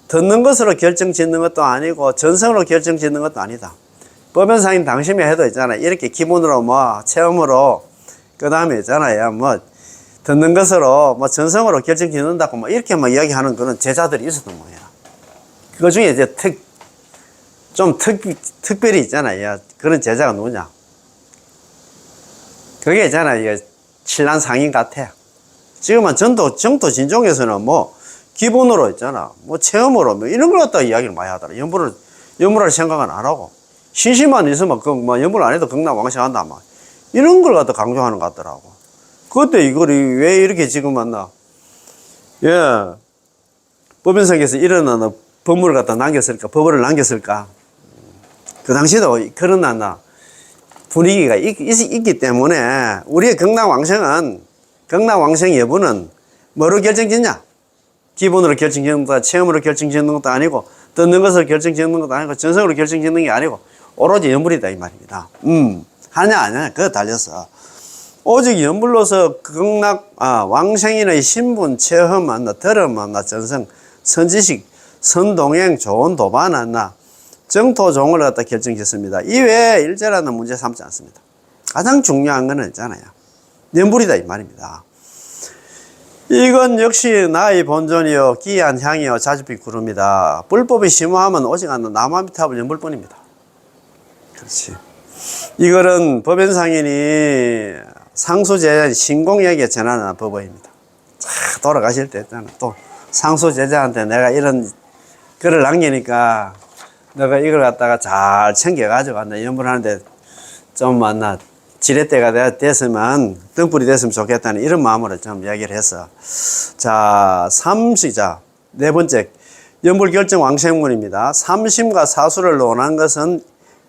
S1: 듣는 것으로 결정짓는 것도 아니고 전성으로 결정짓는 것도 아니다. 법연상인 당심에 해도 있잖아요. 이렇게 기본으로 체험으로 그 다음에 있잖아요. 듣는 것으로 전성으로 결정짓는다고 이렇게 이야기하는 그런 제자들이 있었던 거예요. 그 중에 이제 특별히 있잖아요. 그런 제자가 누구냐? 그게 있잖아요. 신란 상인 같아. 지금은 정토 진종에서는 기본으로 있잖아. 체험으로 이런 걸 갖다가 이야기를 많이 하더라. 연불할 생각은 안 하고. 신심만 있으면 연불 안 해도 극락 왕생한다. 이런 걸 갖다 강조하는 것 같더라고. 그때 이걸 왜 이렇게 지금 법연성에서 이런 법문을 갖다 남겼을까? 법을 남겼을까? 그 당시에도 그런 분위기가 있기 때문에 우리의 극락 왕생 여부는 뭐로 결정짓냐? 기본으로 결정짓는 것도 체험으로 결정짓는 것도 아니고 듣는 것으로 결정짓는 것도 아니고 전성으로 결정짓는 게 아니고 오로지 연불이다 이 말입니다. 하냐 안 하냐 그거 달렸어. 오직 연불로서 왕생인의 신분, 체험, 들음, 전성, 선지식, 선동행, 좋은 도반, 정토종을 갖다 결정짓습니다. 이외에 일제라는 문제 삼지 않습니다. 가장 중요한 거는 있잖아요. 연불이다 이 말입니다. 이건 역시 나의 본존이요 기이한 향이요 자주빛 구름이다. 불법이 심오하면 오직 남아미타불 연불뿐입니다. 그렇지. 이거는 법연상인이 상수제자 신공에게 전하는 법어입니다. 돌아가실 때 또 상수제자한테 내가 이런 글을 남기니까 너가 이걸 갖다가 잘 챙겨가지고 한다. 연불하는데 좀 만나 지렛대가 됐으면 등불이 됐으면 좋겠다는 이런 마음으로 좀 이야기를 했어. 자, 삼시자 네 번째 연불결정 왕생문입니다. 삼심과 사수를 논한 것은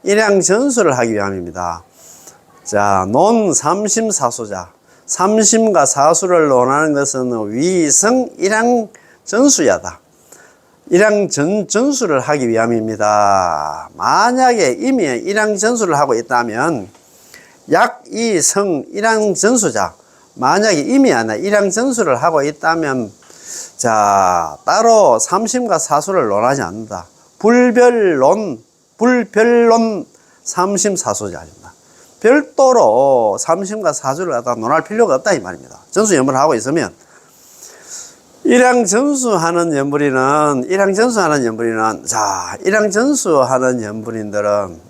S1: 일양전수를 하기 위함입니다. 자, 논 삼심사수자. 삼심과 사수를 논하는 것은 위성 일양전수야다. 일양전수를 하기 위함입니다. 만약에 이미 일양전수를 하고 있다면 약이성 일양전수자. 만약에 이미 일양전수를 하고 있다면 자, 따로 삼심과 사수를 논하지 않는다. 불별론 삼심사수자입니다. 별도로 삼심과 사수를 갖다 논할 필요가 없다 이 말입니다. 전수 연불을 하고 있으면 일양전수하는 연불인은 자, 일양전수하는 연불인들은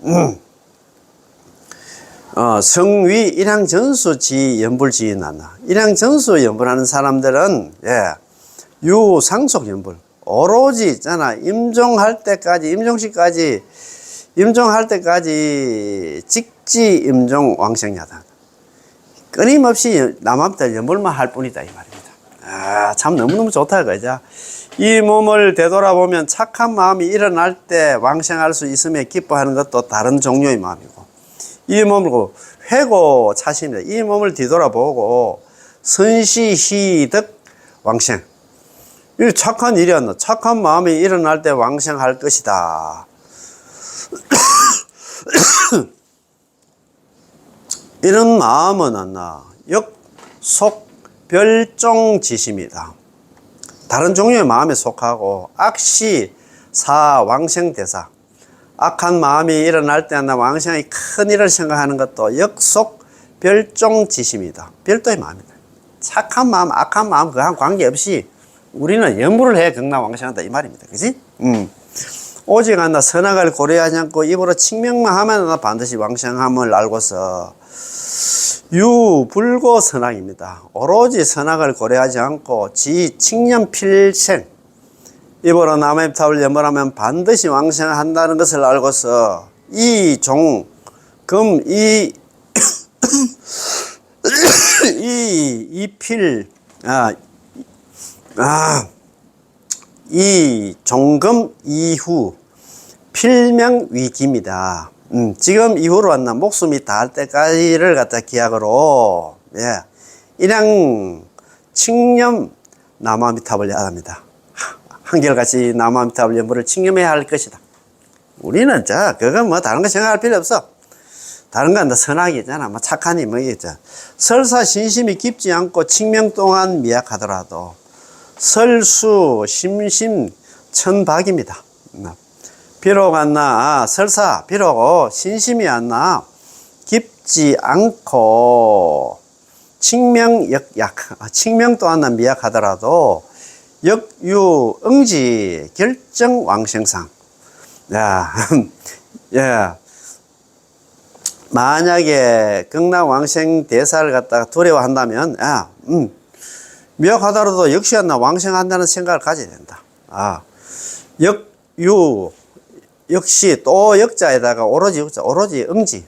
S1: 성위 일양전수지 연불지 난다. 일양전수 연불하는 사람들은 유상속 연불 오로지 있잖아. 임종할 때까지 직지 임종 왕생야다. 끊임없이 남한테 연불만 할 뿐이다 이 말입니다. 참 너무너무 좋다 그죠? 이 몸을 되돌아보면 착한 마음이 일어날 때 왕생할 수 있음에 기뻐하는 것도 다른 종류의 마음이고, 이 몸을 회고 차심이다. 이 몸을 뒤돌아보고 선시희득 왕생. 이 착한 일이었나? 착한 마음이 일어날 때 왕생할 것이다. 이런 마음은 역속 별종지심이다. 다른 종류의 마음에 속하고 악시 사왕생대사. 악한 마음이 일어날 때 왕생의 큰 일을 생각하는 것도 역속 별종지심이다. 별도의 마음이다. 착한 마음, 악한 마음 그거랑 관계없이 우리는 연불을 해 극락왕생한다 이 말입니다. 그지? 오직 선악을 고려하지 않고 입으로 칭명만 하면 반드시 왕생함을 알고서 유불고 선악입니다. 오로지 선악을 고려하지 않고 지 칭념 필생 입으로 남의 탑을 연불하면 반드시 왕생한다는 것을 알고서 이 종금 이후 필명위기입니다. 지금 이후로 목숨이 닿을 때까지를 갖다 기약으로 일양 칭념 남아미탑을 해야 합니다. 한결같이 남아미탑을 연불을 칭념해야 할 것이다. 우리는 그건 다른 거 생각할 필요 없어. 다른 건 선악이잖아. 착하니 뭐겠죠. 설사 신심이 깊지 않고 칭명 동안 미약하더라도 설수 심심 천박입니다. 비록 설사 비록 신심이 깊지 않고 칭명 또한 미약하더라도 역유응지 결정 왕생상. 만약에 극락왕생 대사를 갖다가 두려워한다면 미약하더라도 역시 왕생한다는 생각을 가져야 된다. 역시 또 역자에다가 오로지 응지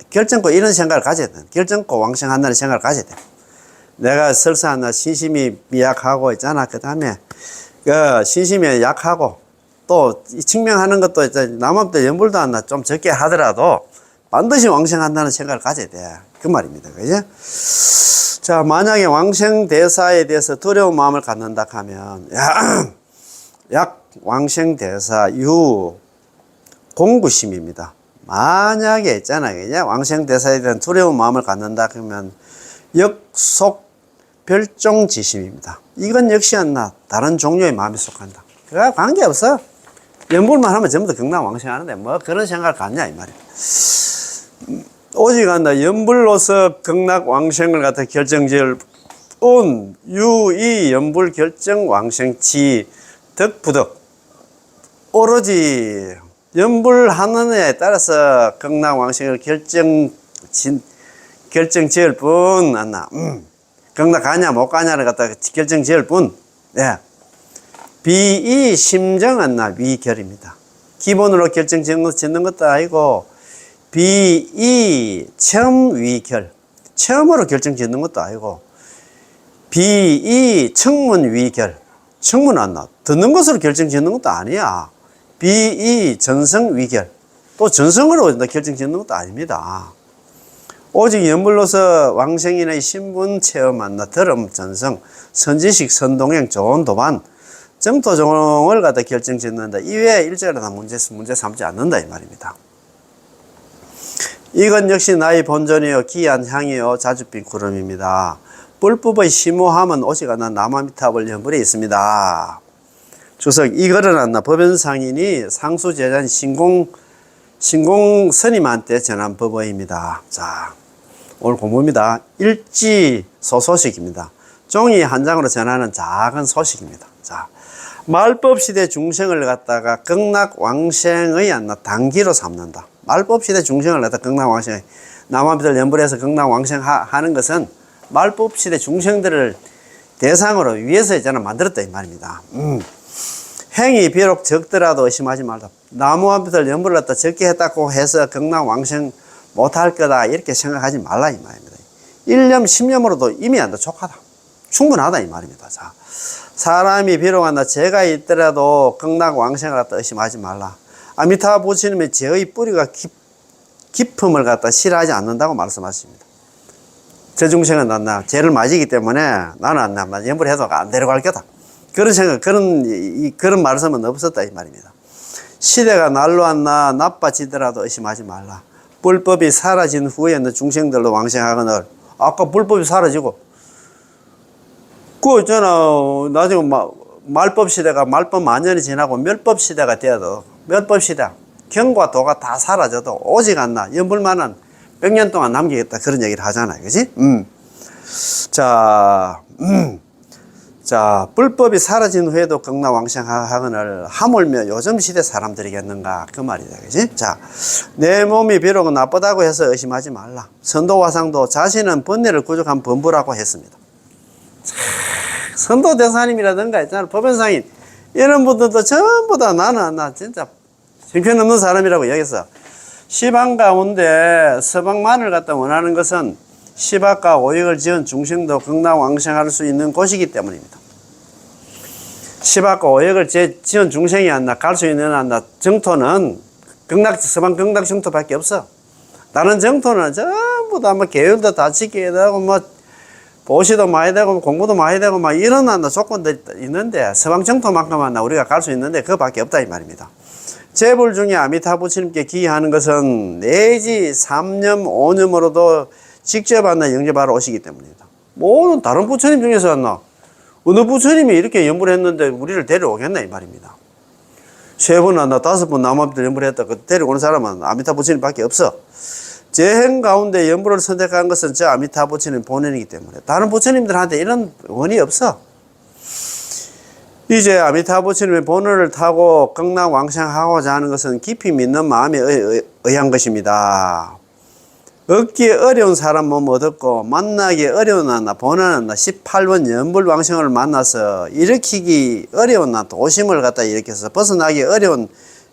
S1: 결정코 이런 생각을 가져야 된다. 결정코 왕생한다는 생각을 가져야 돼. 내가 설사 신심이 미약하고 있잖아. 그 다음에 신심이 약하고 또 증명하는 것도 남한테 연불도 좀 적게 하더라도 반드시 왕생한다는 생각을 가져야 돼. 그 말입니다. 그죠? 자, 만약에 왕생 대사에 대해서 두려운 마음을 갖는다 하면 왕생 대사 유 공구심입니다. 만약에 있잖아요. 왕생 대사에 대한 두려운 마음을 갖는다 그러면 역속 별종지심입니다. 이건 역시 다른 종류의 마음에 속한다. 그거 관계없어. 연불만 하면 전부 다 극락왕생하는데 그런 생각을 갖냐 이 말이야. 오직 연불로서 극락왕생을 갖다 결정지을 온 유이 연불 결정 왕생치 덕부덕 오로지 연불하는 애에 따라서 극락왕생을 결정 지을 뿐, 안나. 극락 가냐, 못 가냐를 갖다가 결정 지을 뿐, 예. 비이 심정 안나 위결입니다. 기본으로 결정 짓는 것도 아니고, 비이 처음 위결. 처음으로 결정 짓는 것도 아니고, 비이 청문 위결. 청문 안나. 듣는 것으로 결정 짓는 것도 아니야. 비이 전성 위결. 또 전성으로 결정 짓는 것도 아닙니다. 오직 연불로서 왕생인의 신분 체험 만나 더럼 전성 선지식 선동행 좋은 도반 정토종을 갖다 결정 짓는다. 이외에 일절에 다 문제 삼지 않는다 이 말입니다. 이건 역시 나의 본전이요 기한 향이요 자줏빛 구름입니다. 불법의 심오함은 오직 하나 남아미탑을 연불에 있습니다. 주석 이거를 안나 법연상인이 상수제자인 신공 스님한테 전한 법어입니다. 자, 오늘 공부입니다. 일지소소식입니다. 종이 한 장으로 전하는 작은 소식입니다. 자, 말법시대 중생을 갖다가 극락왕생의 안나 단기로 삼는다. 말법시대 중생을 갖다가 극락왕생, 남아미들 연불에서 극락왕생 하는 것은 말법시대 중생들을 대상으로 위해서 있잖아 만들었다 이 말입니다. 행이 비록 적더라도 의심하지 말다. 나무아비들 연불을 갖다 적게 했다고 해서 극락왕생 못할 거다 이렇게 생각하지 말라 이 말입니다. 1년 10년으로도 이미 한다 족하다 충분하다 이 말입니다. 자, 사람이 비록 한다 죄가 있더라도 극락왕생을 갖다 의심하지 말라. 아미타 부처님의 죄의 뿌리가 깊음을 갖다 싫어하지 않는다고 말씀하십니다. 저 중생은 나 죄를 맞이기 때문에 나는 안 연불해도 안 데려갈 거다. 그런 생각, 그런 말씀은 없었다 이 말입니다. 시대가 날로 안나 나빠지더라도 의심하지 말라. 불법이 사라진 후에는 중생들로 왕생하거늘. 아까 불법이 사라지고 그 있잖아 나중에 말법 시대가 말법 만년이 지나고 멸법 시대가 되어도 멸법 시대 경과 도가 다 사라져도 오직 안나 연불만은 100년 동안 남기겠다 그런 얘기를 하잖아요. 그지? 자, 불법이 사라진 후에도 극락왕생하거늘 하물며 요즘 시대 사람들이겠는가 그 말이다. 그지? 자, 내 몸이 비록 나쁘다고 해서 의심하지 말라. 선도화상도 자신은 번뇌를 구족한 범부라고 했습니다. 선도대사님이라든가 있잖아 법연상인 이런 분들도 전부 다 나는 나 진짜 형편없는 사람이라고 여겼어. 시방 가운데 서방만을 갖다 원하는 것은 시박과 오역을 지은 중생도 극락왕생할 수 있는 곳이기 때문입니다. 시박과 오역을 지은 중생이 안나 갈 수 있는 안나 정토는 서방 극락 정토밖에 없어. 다른 정토는 전부 다 뭐 계율도 다 지켜야 되고 뭐 보시도 많이 되고 공부도 많이 되고 막 이런 안나 조건들이 있는데 서방 정토만큼 안나 우리가 갈 수 있는데 그거밖에 없다 이 말입니다. 재불 중에 아미타 부처님께 기하는 것은 내지 3년 5년으로도 직접 안나 영접하러 오시기 때문입니다. 모든 다른 부처님 중에서 안나 어느 부처님이 이렇게 연불을 했는데 우리를 데려오겠나 이 말입니다. 3번 안나 5번 남아비들 연불을 했다. 그 데려오는 사람은 아미타 부처님밖에 없어. 재행 가운데 연불을 선택한 것은 저 아미타 부처님 본인이기 때문에 다른 부처님들한테 이런 원이 없어. 이제 아미타 부처님의 본원을 타고 극락왕생하고자 하는 것은 깊이 믿는 마음에 의한 것입니다. 얻기 어려운 사람 몸 얻었고 만나기 어려운 나 본원은 18번 연불왕생을 만나서 일으키기 어려운 나 도심을 갖다 일으켜서 벗어나기 어려운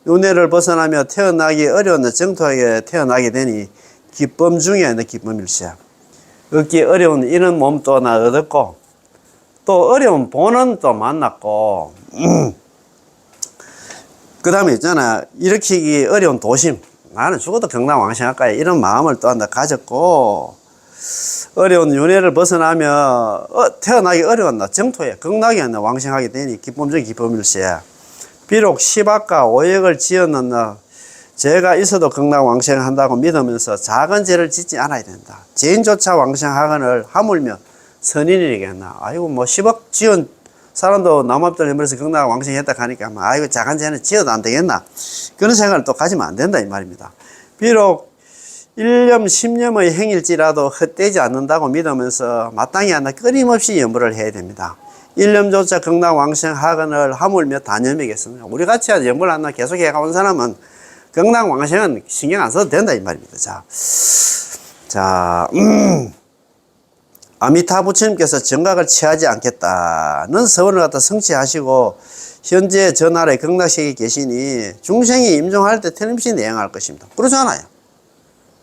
S1: 윤회를 벗어나며 태어나기 어려운 정토에 태어나게 되니 기쁨 중에 기쁨일세. 얻기 어려운 이런 몸도 나 얻었고 또 어려운 본은 또 만났고 그 다음에 있잖아 일으키기 어려운 도심 나는 죽어도 극락왕생할까 이런 마음을 또 한다 가졌고 어려운 윤회를 벗어나며 태어나기 어려운 나 정토에 극락에 왕생하게 되니 기쁨 중에 기쁨일세. 비록 시박과 오역을 지었는 나 죄가 있어도 극락왕생한다고 믿으면서 작은 죄를 짓지 않아야 된다. 죄인조차 왕생하거늘 하물며 선인이겠나. 아이고 뭐 10억 지은 사람도 남업들 해버려서 극락왕생했다 하니까 아이고 작은 죄는 지어도 안 되겠나. 그런 생각을 또 가지면 안 된다 이 말입니다. 비록 1년 10년의 행일지라도 헛되지 않는다고 믿으면서 마땅히 하나 끊임없이 연불을 해야 됩니다. 1년조차 극락왕생하거늘 하물며 단념이겠습니다. 우리같이 연불 하나 계속 해가온 사람은 극락왕생은 신경 안 써도 된다 이 말입니다. 자, 자, 아미타 부처님께서 정각을 취하지 않겠다는 서원을 갖다 성취하시고 현재 저 나라에 극락세계에 계시니 중생이 임종할 때 틀림없이 내행할 것입니다. 그렇잖아요.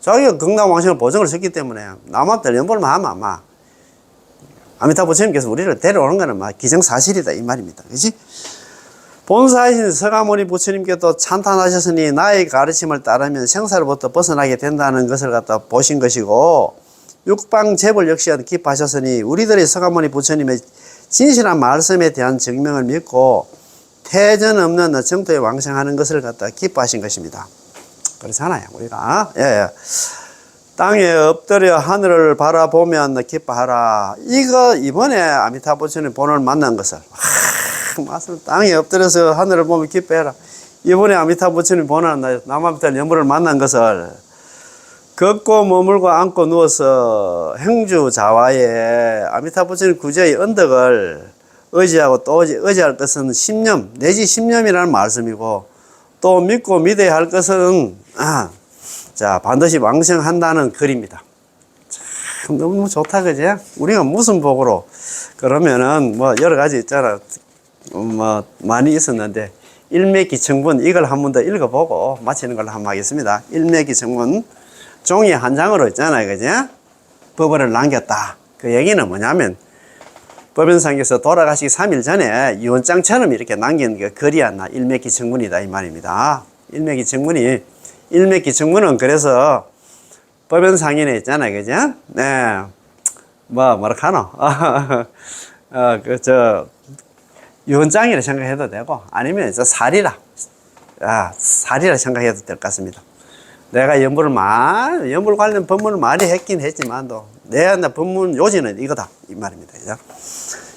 S1: 자기가 극락왕생을 보증을 썼기 때문에 남한테 연보를만 하면 아마 아미타 부처님께서 우리를 데려오는 거는 막 기정사실이다 이 말입니다. 그렇지? 본사이신 서가모니 부처님께도 찬탄하셨으니 나의 가르침을 따르면 생사로부터 벗어나게 된다는 것을 갖다 보신 것이고 육방재벌 역시 기뻐하셨으니 우리들의 서가모니 부처님의 진실한 말씀에 대한 증명을 믿고 태전 없는 정토에 왕생하는 것을 갖다 기뻐하신 것입니다. 그렇잖아요. 우리가 예. 땅에 엎드려 하늘을 바라보면 기뻐하라. 이거 이번에 아미타 부처님 본을 만난 것을 맞습니다. 땅에 엎드려서 하늘을 보면 기뻐해라. 이번에 아미타 부처님 본을 남아미타 연불을 만난 것을 걷고 머물고 앉고 누워서 행주 자와에 아미타 부처님 구제의 언덕을 의지하고 또 의지할 것은 신념 내지 신념이라는 말씀이고 또 믿고 믿어야 할 것은 자 반드시 왕생한다는 글입니다. 참 너무 좋다 그지? 우리가 무슨 복으로 그러면은 뭐 여러 가지 있잖아. 뭐 많이 있었는데 일맥기청분 이걸 한 번 더 읽어보고 마치는 걸로 한번 하겠습니다. 일맥기청분 종이 한 장으로 있잖아요. 그지? 법원을 남겼다. 그 얘기는 뭐냐면 법연상에서 돌아가시기 3일 전에 유언장처럼 이렇게 남긴 그 글이 하나 일맥기청문이다 이 말입니다. 일맥기청문은 그래서 법연상인에 있잖아요. 그죠? 네. 뭐라카노? 유언장이라 생각해도 되고 아니면 살이라. 살이라 생각해도 될 것 같습니다. 내가 연불 관련 법문을 많이 했긴 했지만도 내 법문 요지는 이거다 이 말입니다. 그죠?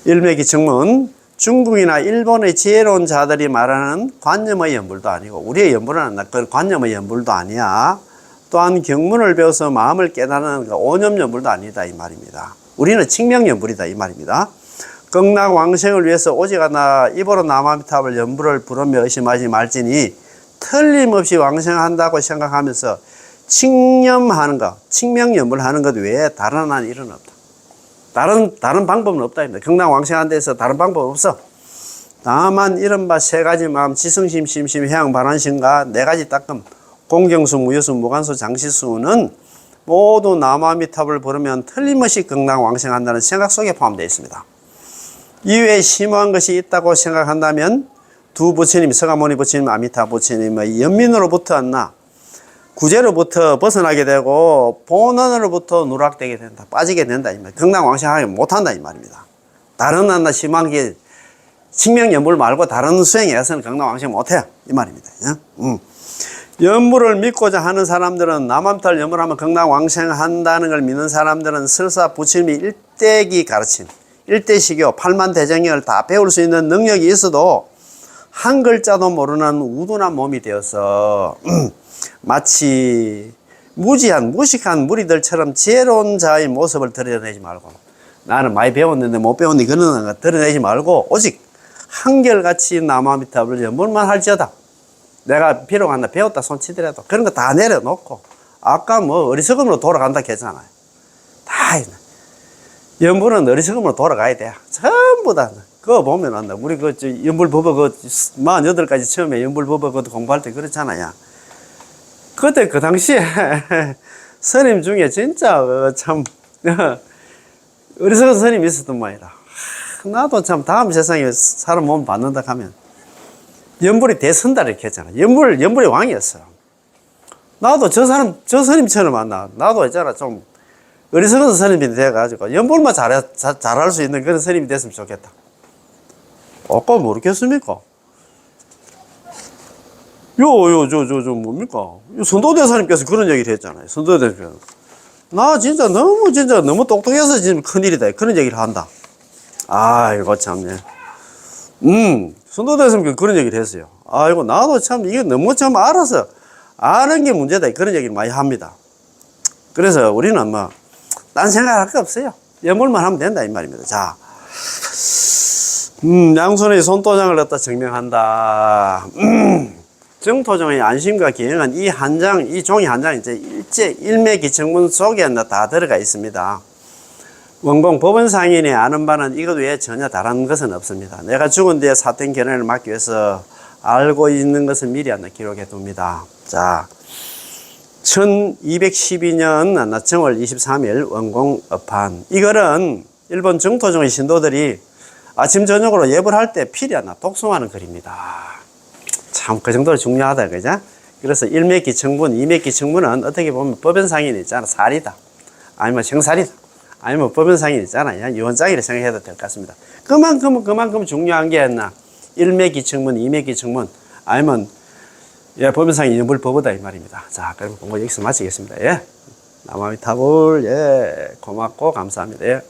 S1: 일맥기청문 중국이나 일본의 지혜로운 자들이 말하는 관념의 연불도 아니고 우리의 연불은 그 관념의 연불도 아니야. 또한 경문을 배워서 마음을 깨닫는 그 오념 연불도 아니다 이 말입니다. 우리는 칭명 연불이다 이 말입니다. 극락 왕생을 위해서 오직 하나 입으로 남아미탑을 연불을 부르며 의심하지 말지니 틀림없이 왕생한다고 생각하면서 칭념하는 것, 칭명 연불하는 것 외에 다른 한 일은 없다. 다른 방법은 없다. 극락 왕생한 데서 다른 방법 없어. 다만 이른바 세 가지 마음, 지성심, 심심, 해양, 반환심과 네 가지 따끔, 공경수, 무효수, 무관수, 장시수는 모두 남아미탑을 부르면 틀림없이 극락 왕생한다는 생각 속에 포함되어 있습니다. 이외에 심오한 것이 있다고 생각한다면 두 부처님, 서가모니 부처님, 아미타 부처님의 연민으로부터 안나 구제로부터 벗어나게 되고 본원으로부터 누락되게 된다. 빠지게 된다. 극락왕생하게 못한다 이 말입니다. 다른 안나 심한 게 칭명연불 말고 다른 수행에서는 극락왕생 못해요 이 말입니다. 연불을 믿고자 하는 사람들은 남암탈 연불하면 극락왕생한다는 걸 믿는 사람들은 설사 부처님이 일대기 가르침 일대시교 8만 대정령을 다 배울 수 있는 능력이 있어도 한 글자도 모르는 우둔한 몸이 되어서 마치 무식한 무리들처럼 지혜로운 자의 모습을 드러내지 말고 나는 많이 배웠는데 못 배웠니 그런 거 드러내지 말고 오직 한결같이 남아미탑을 연불만 할지어다. 내가 비록 하나 배웠다 손치더라도 그런 거 다 내려놓고 아까 뭐 어리석음으로 돌아간다 했잖아요. 다 있네. 연불은 어리석음으로 돌아가야 돼. 전부 다. 그거 보면 안다. 우리 연불법어 48가지 처음에 연불법어 공부할 때 그렇잖아요. 그때 그 당시에 스님 중에 진짜 참 어리석은 스님이 있었던 모양이라. 나도 참 다음 세상에 사람 몸 받는다 하면 연불이 대선다 이렇게 했잖아. 연불의 왕이었어. 나도 저 스님처럼 만나. 나도 있잖아 좀 어리석은 스님이 돼가지고 연불만 잘할 수 있는 그런 스님이 됐으면 좋겠다. 아까 모르겠습니까? 뭡니까? 선도대사님께서 그런 얘기를 했잖아요. 선도대사님께서. 나 너무 똑똑해서 지금 큰일이다. 그런 얘기를 한다. 아이고, 참네. 선도대사님께서 그런 얘기를 했어요. 아이고, 나도 참, 이게 너무 참 알아서, 아는 게 문제다. 그런 얘기를 많이 합니다. 그래서 우리는 뭐, 딴 생각할 거 없어요. 연불만 하면 된다. 이 말입니다. 자. 양손의 손도장을 갖다 증명한다. 정토종의 안심과 기행은 이 종이 한 장, 이제 실제 일매기청문 속에 다 들어가 있습니다. 원공 법원상인이 아는 바는 이것 외에 전혀 다른 것은 없습니다. 내가 죽은 뒤에 사퇴 결혼을 막기 위해서 알고 있는 것을 미리 기록해 둡니다. 자, 1212년 정월 23일 원공 업판. 이거는 일본 중토종의 신도들이 아침 저녁으로 예불 할 때 필히 독송하는 글입니다. 참 그 정도로 중요하다, 그죠? 그래서 일맥기청문, 이맥기청문은 어떻게 보면 법연상인이 있잖아, 살이다, 아니면 생살이다, 아니면 법연상인이 있잖아, 유언장이라 생각해도 될 것 같습니다. 그만큼 중요한 게 일맥기청문, 이맥기청문, 아니면 법연상인 인물법이다 이 말입니다. 자, 그럼 공부 여기서 마치겠습니다. 예, 남아미타불, 예, 고맙고 감사합니다. 예.